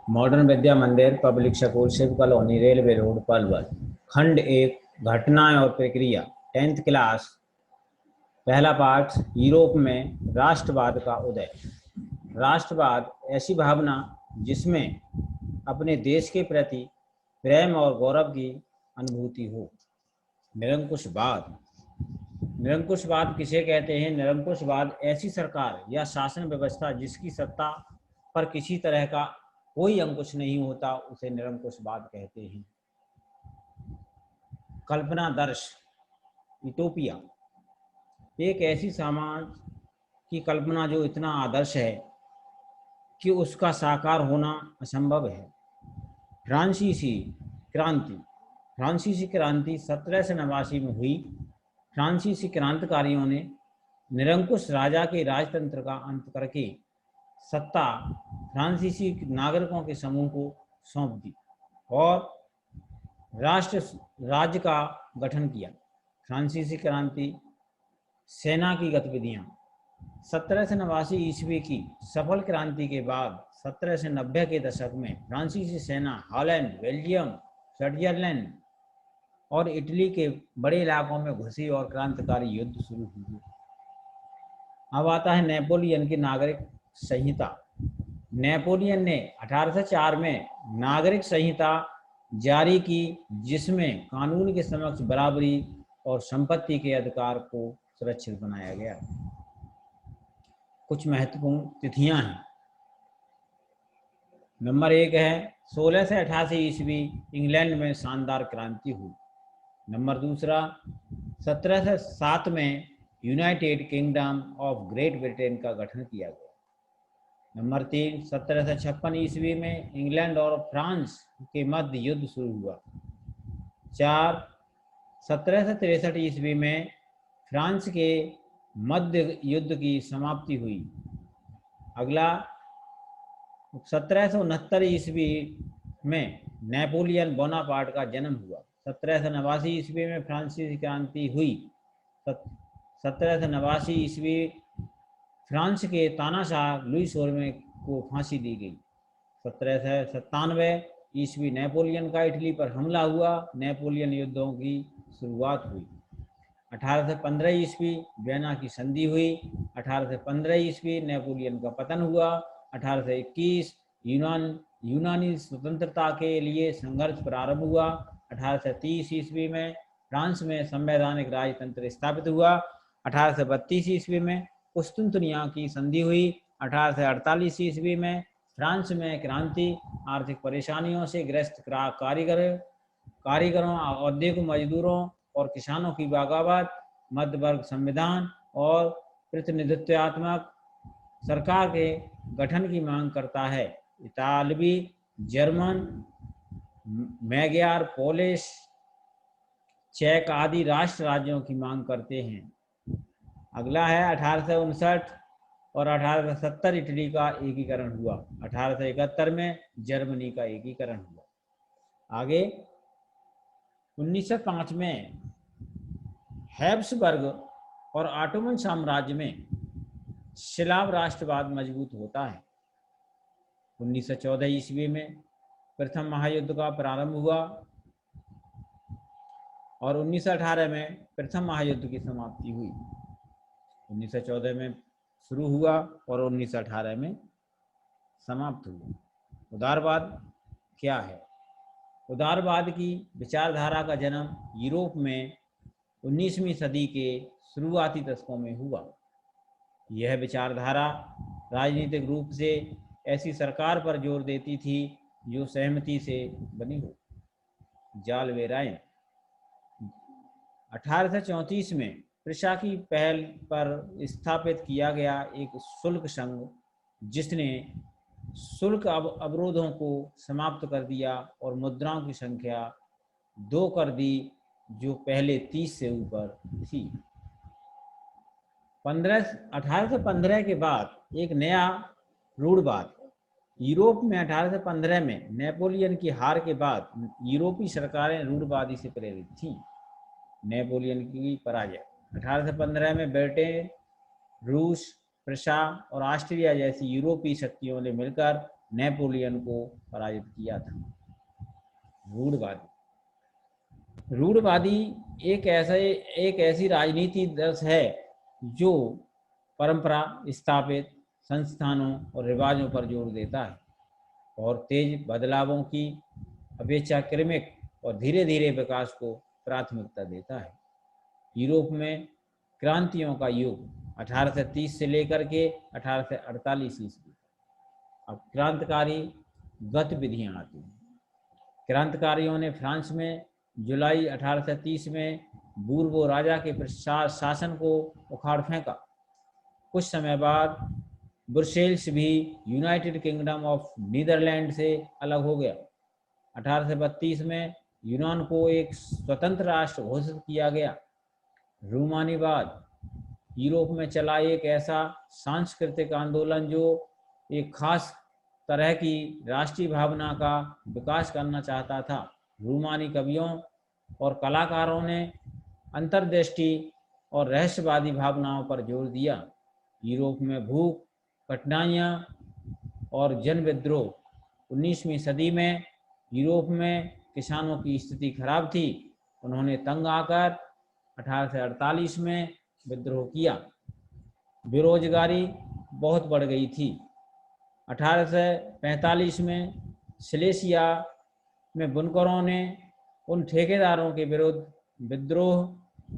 Modern Vidya Mandir public school, Shiv colony, railway road, Palwal. खंड 1, घटनाएं और प्रक्रिया। 10th class. पहला पाठ, यूरोप में राष्ट्रवाद का उदय। राष्ट्रवाद ऐसी भावना जिसमें अपने देश के प्रति प्रेम और गौरव की अनुभूति हो। निरंकुशवाद। निरंकुशवाद किसे कहते हैं? निरंकुशवाद ऐसी सरकार या शासन व्यवस्था जिसकी सत्ता पर किसी तरह का कोई अंकुश नहीं होता, उसे निरंकुशवाद कहते हैं। कल्पनादर्श, यूटोपिया, एक ऐसी समाज की कल्पना जो इतना आदर्श है कि उसका साकार होना असंभव है। फ्रांसीसी क्रांति। फ्रांसीसी क्रांति 1789 में हुई। फ्रांसीसी क्रांतिकारियों ने निरंकुश राजा के राजतंत्र का अंत करके सत्ता फ्रांसीसी नागरिकों के समूह को सौंप दी और राष्ट्र राज्य का गठन किया। फ्रांसीसी क्रांति। सेना की गतिविधियां। 1789 ईस्वी की सफल क्रांति के बाद 1790 के दशक में फ्रांसीसी सेना हॉलैंड, बेल्जियम, स्विट्जरलैंड और इटली के बड़े इलाकों में घुसी और क्रांतिकारी युद्ध शुरू हुए। अब आता है नेपोलियन की नागरिक संहिता। नेपोलियन ने 1804 में नागरिक संहिता जारी की, जिसमें कानून के समक्ष बराबरी और संपत्ति के अधिकार को सुरक्षित बनाया गया। कुछ महत्वपूर्ण तिथियां हैं। नंबर 1 है 1688 ईस्वी, इंग्लैंड में शानदार क्रांति हुई। नंबर 2, 1707 में United kingdom of great Britain का गठन किया गया। नंबर 3, 1756 ईस्वी में इंग्लैंड और फ्रांस के मध्य युद्ध शुरू हुआ। 4, 1763 ईस्वी में फ्रांस के मध्य युद्ध की समाप्ति हुई। अगला 1769 ईस्वी में नेपोलियन बोनापार्ट का जन्म हुआ। 1789 ईस्वी में फ्रांसीसी क्रांति हुई। 1789 ईस्वी फ्रांस के तानाशाह लुई 16वें को फांसी दी गई। 1797 ईस्वी नेपोलियन का इटली पर हमला हुआ। नेपोलियन युद्धों की शुरुआत हुई। 1815 ईस्वी वियना की संधि हुई। 1815 ईस्वी नेपोलियन का पतन हुआ। 1821 यूनानी स्वतंत्रता के लिए संघर्ष प्रारंभ हुआ। 1830 ईस्वी में फ्रांस में संवैधानिक राजतंत्र स्थापित हुआ। 1832 ईस्वी में कुस्तुनतुनिया की संधि हुई। 1848 ईस्वी में फ्रांस में क्रांति। आर्थिक परेशानियों से ग्रस्त कारीगरों, औद्योगिक मजदूरों और किसानों की बगावत, मध्य वर्ग संविधान और प्रतिनिधित्वात्मक सरकार के गठन की मांग करता है। इतालवी, जर्मन, मैग्यार, पोलिश, चेक आदि राष्ट्र राज्यों की मांग करते हैं। अगला है 1859 और 1870 इटली का एकीकरण हुआ। 1871 में जर्मनी का एकीकरण हुआ। आगे 1905 में हैब्सबर्ग और ऑटोमन साम्राज्य में स्लाव राष्ट्रवाद मजबूत होता है। 1914 ईस्वी में प्रथम महायुद्ध का प्रारंभ हुआ और 1918 में प्रथम महायुद्ध की समाप्ति हुई। 1914 में शुरू हुआ और 1918 में समाप्त हुआ। उदारवाद क्या है? उदारवाद की विचारधारा का जन्म यूरोप में 19वीं सदी के शुरुआती दशकों में हुआ। यह विचारधारा राजनीतिक रूप से ऐसी सरकार पर जोर देती थी जो सहमति से बनी हो। जाल वेराइन। 1834 में प्रिशा की पहल पर स्थापित किया गया एक शुल्क संघ, जिसने शुल्क अवरोधों को समाप्त कर दिया और मुद्राओं की संख्या 2 कर दी, जो पहले 30 से ऊपर थी। 1815 के बाद एक नया रूढ़वाद। यूरोप में 1815 में नेपोलियन की हार के बाद यूरोपीय सरकारें रूढ़वादी से प्रेरित थीं। नेपोलियन की पराजय। 1815 में ब्रिटेन, रूस, प्रशा और ऑस्ट्रिया जैसी यूरोपीय शक्तियों ने मिलकर नेपोलियन को पराजित किया था। रूढ़वादी रूढ़वादी एक ऐसी राजनीति दर्श है जो परंपरा स्थापित संस्थानों और रिवाजों पर जोर देता है और तेज बदलावों की अपेक्षा क्रमिक और धीरे धीरे विकास को प्राथमिकता देता है। यूरोप में क्रांतियों का युग 1830 से लेकर के 1848 ईस्वी। अब क्रांतिकारी गतिविधियां आती हैं। क्रांतिकारियों ने फ्रांस में जुलाई 1830 में बूर्बो राजा के शासन को उखाड़ फेंका। कुछ समय बाद ब्रुसेल्स भी यूनाइटेड किंगडम ऑफ नीदरलैंड से अलग हो गया। 1832 में यूनान को एक स्वतंत्र राष्ट्र घोषित किया गया। रूमानीवाद यूरोप में चला एक ऐसा सांस्कृतिक आंदोलन जो एक खास तरह की राष्ट्रीय भावना का विकास करना चाहता था। रूमानी कवियों और कलाकारों ने अंतर्दृष्टि और रहस्यवादी भावनाओं पर जोर दिया। यूरोप में भूख, कठिनाइयाँ और जन विद्रोह। 19वीं सदी में यूरोप में किसानों की स्थिति खराब थी। उन्होंने तंग आकर 1848 में विद्रोह किया। बेरोजगारी बहुत बढ़ गई थी। 1845 में सिलेसिया में बुनकरों ने उन ठेकेदारों के विरुद्ध विद्रोह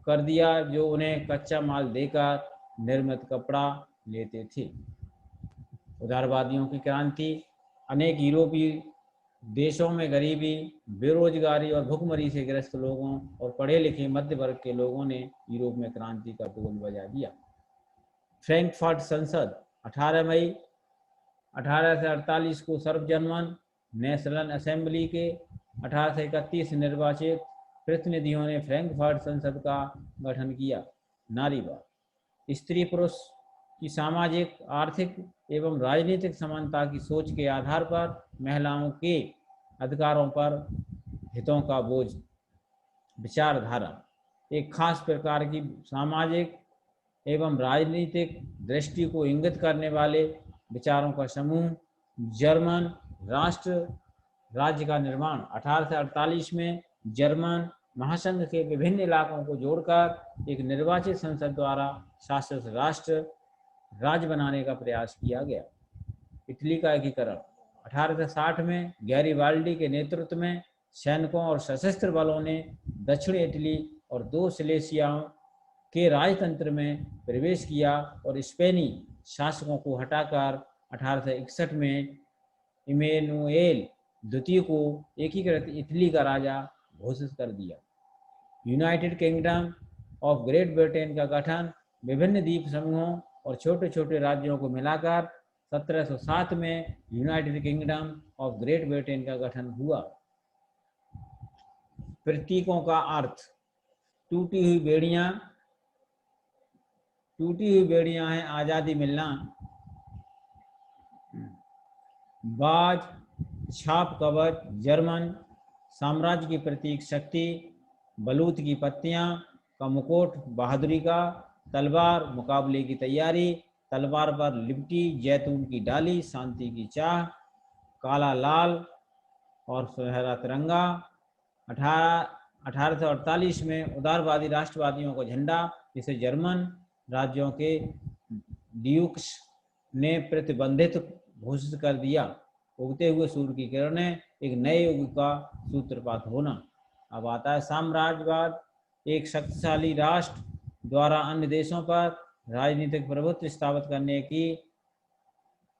कर दिया जो उन्हें कच्चा माल देकर निर्मित कपड़ा लेते थे। उदारवादियों की क्रांति। अनेक यूरोपीय देशों में गरीबी, बेरोजगारी और भुखमरी से ग्रस्त लोगों और पढ़े लिखे मध्य वर्ग के लोगों ने यूरोप में क्रांति का बिगुल बजा दिया। फ्रैंकफर्ट संसद 18 मई 1848 को सर्व जर्मन नेशनल असेंबली के 1831 निर्वाचित प्रतिनिधियों ने फ्रैंकफर्ट संसद का गठन किया। नारीवाद स्त्री पुरुष की सामाजिक, आर्थिक एवं राजनीतिक समानता की सोच के आधार पर महिलाओं के अधिकारों पर हितों का बोझ विचारधारा। एक खास प्रकार की सामाजिक एवं राजनीतिक दृष्टि को इंगित करने वाले विचारों का समूह। जर्मन राष्ट्र राज्य का निर्माण 1848 में जर्मन महासंघ के विभिन्न इलाकों को जोड़कर एक निर्वाचित संसद द्वारा शासित राष्ट्र राज्य बनाने का प्रयास किया गया। इटली का एकीकरण 1860 में गैरिबाल्डी के नेतृत्व में सैनिकों और सशस्त्र बलों ने दक्षिण इटली और 2 सिलेसियाओं के राजतंत्र में प्रवेश किया और स्पेनी शासकों को हटाकर 1861 में इमैनुएल द्वितीय को एकीकृत इटली का राजा घोषित कर दिया। United kingdom of great Britain का गठन विभिन्न द्वीप समूहों और छोटे छोटे राज्यों को मिलाकर 1707 में United kingdom of great Britain का गठन हुआ। प्रतीकों का अर्थ। टूटी हुई बेड़ियां हैं आज़ादी मिलना। बाज, छाप कवच जर्मन साम्राज्य की प्रतीक शक्ति। बलूत की पत्तियां का मुकुट बहादुरी का। तलवार मुकाबले की तैयारी। तलवार पर लिपटी जैतून की डाली शांति की चाह। काला लाल और सुनहरा तिरंगा। 1848 में उदारवादी राष्ट्रवादियों का झंडा, जिसे जर्मन राज्यों के ड्यूक्स ने प्रतिबंधित घोषित कर दिया। उगते हुए सूर्य की किरणें, एक नए युग का सूत्रपात होना। अब आता है साम्राज्यवाद। एक शक्तिशाली राष्ट्र द्वारा अन्य देशों पर राजनीतिक प्रभुत्व स्थापित करने की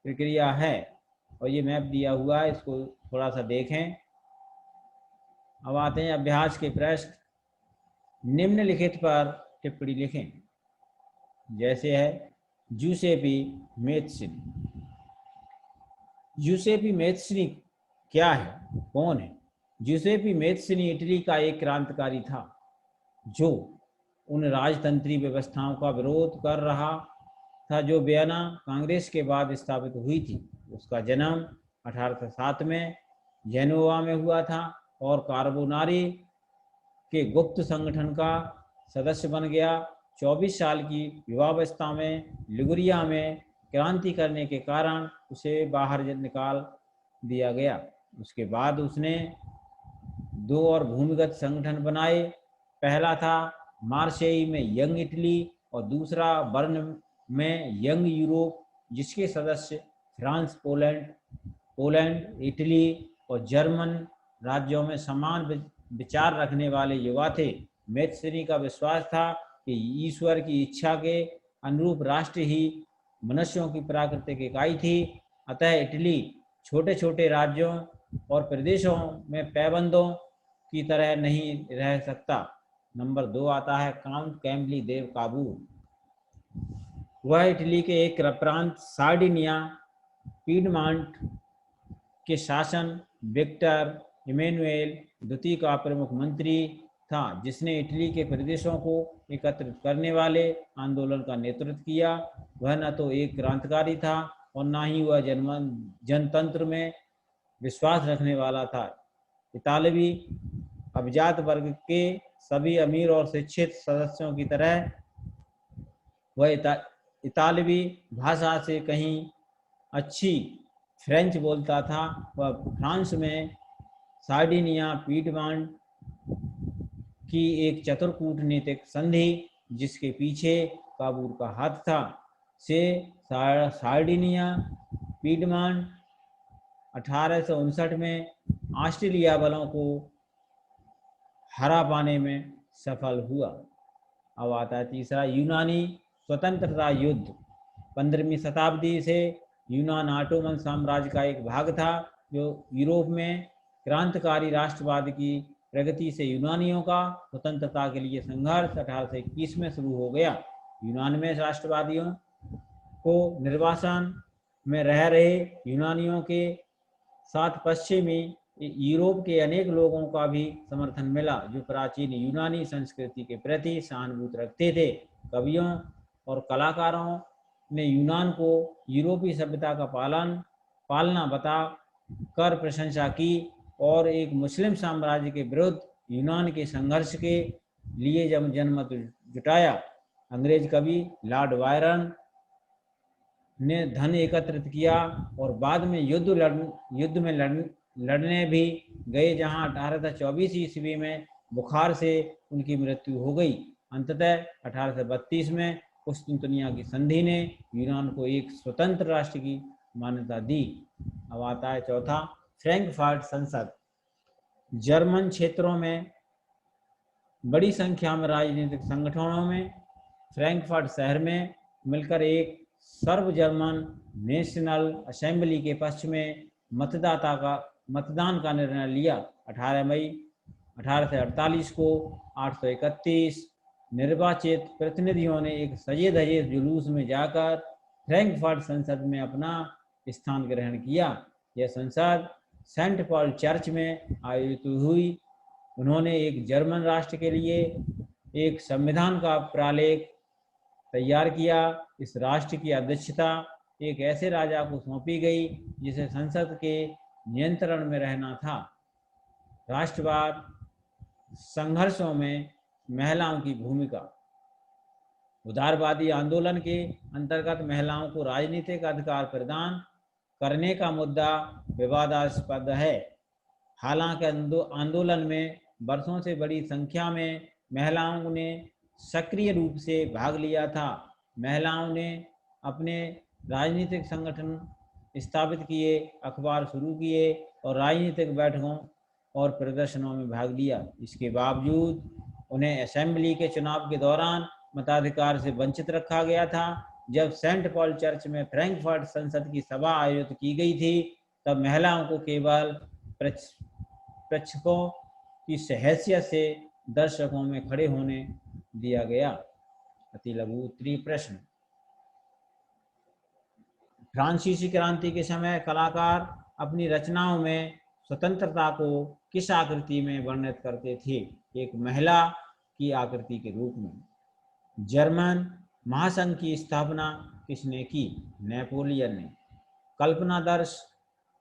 प्रक्रिया है। और ये मैप दिया हुआ है, इसको थोड़ा सा देखें। अब आते हैं अभ्यास के प्रश्न। निम्नलिखित पर टिप्पणी लिखें। जैसे है जूसेपी मैत्सिनी। जूसेपी मैत्सिनी क्या है, कौन है? जूसेपी मैत्सिनी इटली का एक क्रांतिकारी था जो उन राजतंत्री व्यवस्थाओं का विरोध कर रहा था जो वियना कांग्रेस के बाद स्थापित हुई थी। उसका जन्म 1807 में जेनोवा में हुआ था और कार्बोनारी के गुप्त संगठन का सदस्य बन गया। 24 साल की युवावस्था में लिगुरिया में क्रांति करने के कारण उसे बाहर निकाल दिया गया। उसके बाद उसने 2 और भूमिगत संगठन बनाए। पहला था मार्सेई में यंग इटली और दूसरा बर्न में यंग यूरोप, जिसके सदस्य फ्रांस, पोलैंड, इटली और जर्मन राज्यों में समान विचार रखने वाले युवा थे। मैत्सनी का विश्वास था कि ईश्वर की इच्छा के अनुरूप राष्ट्र ही मनुष्यों की प्राकृतिक इकाई थी। अतः इटली छोटे छोटे राज्यों और प्रदेशों में पैबंदों की तरह नहीं रह सकता। नंबर 2 आता है काउंट कैम्बली देव काबूल। वह इटली के एक प्रांत सार्डिनिया पीडमांट के शासन विक्टर इमैनुएल द्वितीय का प्रमुख मंत्री था, जिसने इटली के प्रदेशों को एकत्रित करने वाले आंदोलन का नेतृत्व किया। वह न तो एक क्रांतिकारी था और न ही वह जनतंत्र में विश्वास रखने वाला था। इतालवी अभिजात वर्ग के सभी अमीर और शिक्षित सदस्यों की तरह वह इतालवी भाषा से कहीं अच्छी फ्रेंच बोलता था। वह फ्रांस में सार्डिनिया पीडमांट की एक चतुर कूटनीतिक संधि, जिसके पीछे काबूल का हाथ था, से सार्डिनिया पीडमांट 1859 में ऑस्ट्रेलिया बलों को हरा पाने में सफल हुआ। अब आता है तीसरा यूनानी स्वतंत्रता युद्ध। 15वीं शताब्दी से यूनान ऑटोमन साम्राज्य का एक भाग था, जो यूरोप में क्रांतिकारी राष्ट्रवाद की प्रगति से यूनानियों का स्वतंत्रता के लिए संघर्ष 1821 में शुरू हो गया। यूनान में राष्ट्रवादियों को निर्वासन में रह रहे यूनानियों के साथ पश्चिमी यूरोप के अनेक लोगों का भी समर्थन मिला, जो प्राचीन यूनानी संस्कृति के प्रति सहानुभूति रखते थे। कवियों और कलाकारों ने यूनान को यूरोपीय सभ्यता का पालना बता कर प्रशंसा की और एक मुस्लिम साम्राज्य के विरुद्ध यूनान के संघर्ष के लिए जनमत जुटाया। अंग्रेज कवि लॉर्ड बायरन ने धन एकत्रित किया और बाद में युद्ध में लड़ने भी गए, जहां 1824 ईस्वी में बुखार से उनकी मृत्यु हो गई। अंततः 1832 में कुस्तुनतुनिया की संधि ने यूनान को एक स्वतंत्र राष्ट्र की मान्यता दी। अब आता है चौथा फ्रैंकफर्ट संसद। जर्मन क्षेत्रों में बड़ी संख्या में राजनीतिक संगठनों में फ्रैंकफर्ट शहर में मिलकर एक सर्व जर्मन नेशनल असेंबली के पक्ष में मतदान का निर्णय लिया। 18 मई 1848 को 831 निर्वाचित प्रतिनिधियों ने एक सजे धजे जुलूस में जाकर फ्रैंकफर्ट संसद में अपना स्थान ग्रहण किया। यह संसद सेंट पॉल चर्च में आयोजित हुई। उन्होंने एक जर्मन राष्ट्र के लिए एक संविधान का प्रालेख तैयार किया। इस राष्ट्र की अध्यक्षता एक ऐसे राजा को सौंपी गई जिसे संसद के नियंत्रण में रहना था। राष्ट्रवाद संघर्षों में महिलाओं की भूमिका। उदारवादी आंदोलन के अंतर्गत महिलाओं को राजनीतिक अधिकार प्रदान करने का मुद्दा विवादास्पद है। हालांकि आंदोलन में वर्षों से बड़ी संख्या में महिलाओं ने सक्रिय रूप से भाग लिया था। महिलाओं ने अपने राजनीतिक संगठन स्थापित किए, अखबार शुरू किए और राजनीतिक बैठकों और प्रदर्शनों में भाग लिया। इसके बावजूद उन्हें असेंबली के चुनाव के दौरान मताधिकार से वंचित रखा गया था। जब सेंट पॉल चर्च में फ्रैंकफर्ट संसद की सभा आयोजित की गई थी, तब महिलाओं को केवल प्रेक्षकों की हैसियत से दर्शकों में खड़े होने दिया गया। अति लघु उत्तरीय प्रश्न। फ्रांसीसी क्रांति के समय कलाकार अपनी रचनाओं में स्वतंत्रता को किस आकृति में वर्णित करते थे? एक महिला की आकृति के रूप में। जर्मन महासंघ की स्थापना किसने की? नेपोलियन ने। कल्पनादर्श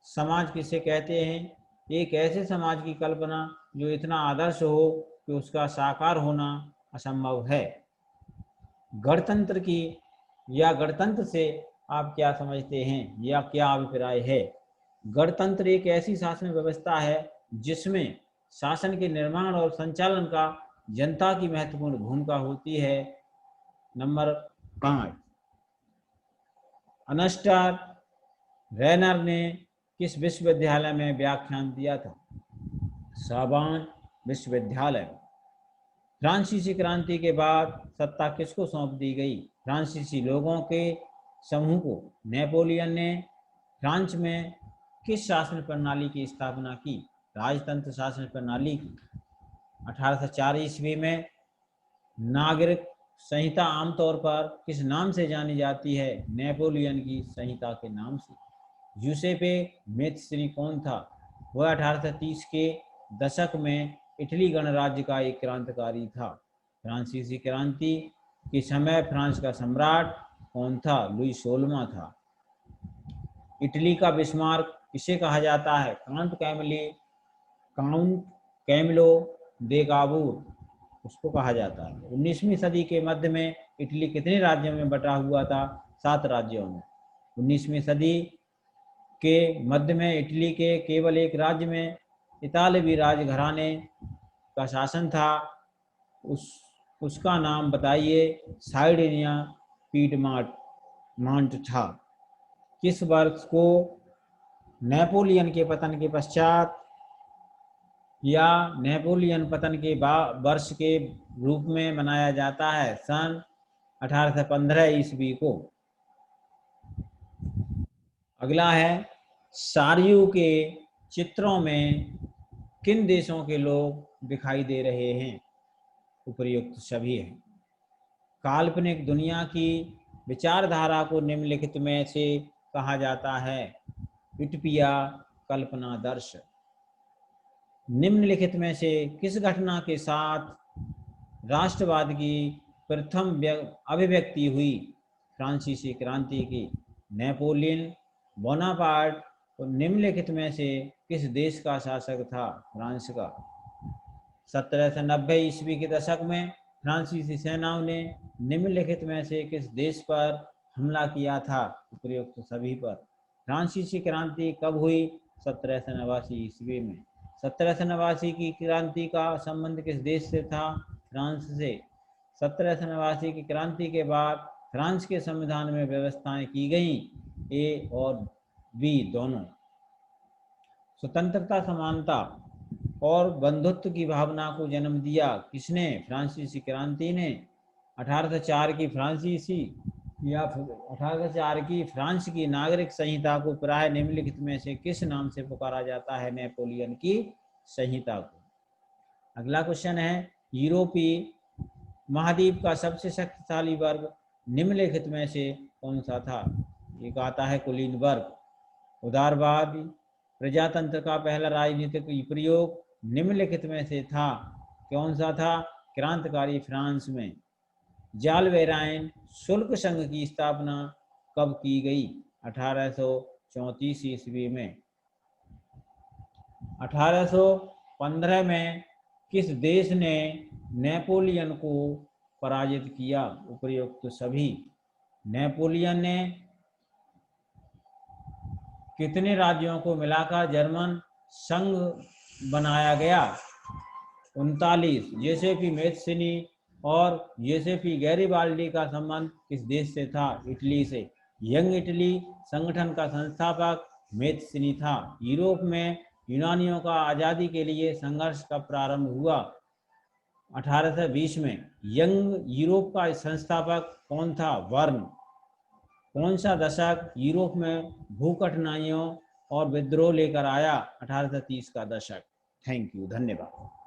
समाज किसे कहते हैं? एक ऐसे समाज की कल्पना जो इतना आदर्श हो कि उसका साकार होना असंभव है। गणतंत्र की या गणतंत्र से आप क्या समझते हैं या क्या अभिप्राय है? गणतंत्र एक ऐसी शासन व्यवस्था है जिसमें शासन के निर्माण और संचालन का जनता की महत्वपूर्ण भूमिका होती है। नंबर 5, अनस्टर रैनर ने किस विश्वविद्यालय में व्याख्यान दिया था? साबान विश्वविद्यालय। फ्रांसीसी क्रांति के बाद सत्ता किसको सौंप दी गई? फ्रांसीसी लोगों के समूह को। नेपोलियन ने फ्रांस में किस शासन प्रणाली की स्थापना की? राजतंत्र शासन प्रणाली की। 1804 ईस्वी में नागरिक संहिता आमतौर पर किस नाम से जानी जाती है? नेपोलियन की संहिता के नाम से। यूसेपे मेत्स्री कौन था? वह 1830 के दशक में इटली गणराज्य का एक क्रांतिकारी था। फ्रांसीसी क्रांति के समय फ्रांस का सम्राट कौन था? लुई 16वां था। इटली का बिस्मार्क किसे कहा जाता है? काउंट कैमिलो दे काबूर उसको कहा जाता है। 19वीं सदी के मध्य में इटली कितने राज्यों में बटा हुआ था? 7 राज्यों में। 19वीं सदी के मध्य में इटली के केवल एक राज्य में इतालवी राजघराने का शासन था। उसका नाम बताइए। साइडिनिया पीडमांट था। किस वर्ष को नेपोलियन के पतन के पश्चात या नेपोलियन पतन के वर्ष के रूप में मनाया जाता है? सन 1815 ईस्वी को। अगला है, सारियों के चित्रों में किन देशों के लोग दिखाई दे रहे हैं? उपर्युक्त सभी हैं। काल्पनिक दुनिया की विचारधारा को निम्नलिखित में से कहा जाता है? यूटोपिया कल्पनादर्श। निम्नलिखित में से किस घटना के साथ राष्ट्रवाद की प्रथम अभिव्यक्ति हुई? फ्रांसीसी क्रांति की। नेपोलियन बोनापार्ट निम्नलिखित में से किस देश का शासक था? फ्रांस का। 1790 ईस्वी के दशक में फ्रांसीसी सेनाओं ने निम्नलिखित में से किस देश पर हमला किया था? उपयुक्त सभी पर। फ्रांसीसी क्रांति कब हुई? 1789 ईस्वी में। 1789 की क्रांति का संबंध किस देश से था? फ्रांस से। 1789 की क्रांति के बाद फ्रांस के संविधान में व्यवस्थाएं की गईं, ए और बी दोनों। स्वतंत्रता, समानता और बंधुत्व की भावना को जन्म दिया किसने? फ्रांसीसी क्रांति ने। 1804 की फ्रांसीसी या 1804 की फ्रांस की नागरिक संहिता को प्राय निम्नलिखित में से किस नाम से पुकारा जाता है? नेपोलियन की संहिता को। अगला क्वेश्चन है, यूरोपीय महाद्वीप का सबसे शक्तिशाली वर्ग निम्नलिखित में से कौन सा था? एक आता है कुलीन वर्ग। उदारवाद प्रजातंत्र का पहला राजनीतिक प्रयोग निम्नलिखित में से था? कौन सा था? क्रांतिकारी फ्रांस में। जालवेराइन शुल्क संघ की स्थापना कब की गई? 1834 ईस्वी में। 1815 में किस देश ने नेपोलियन को पराजित किया? उपर्युक्त सभी। नेपोलियन ने कितने राज्यों को मिलाकर जर्मन संघ बनाया गया? 39। यूसेपी मेत्स्नी और यूसेपी गैरिबाल्डी का संबंध किस देश से था? इटली से। यंग इटली संगठन का संस्थापक मेत्स्नी था। यूरोप में यूनानियों का आज़ादी के लिए संघर्ष कब प्रारंभ हुआ? 1820 में। यंग यूरोप का संस्थापक कौन था? वर्न। कौन सा दशक यूरोप में भूकठिनाइयों और विद्रोह लेकर आया? 1830 का दशक। थैंक यू, धन्यवाद।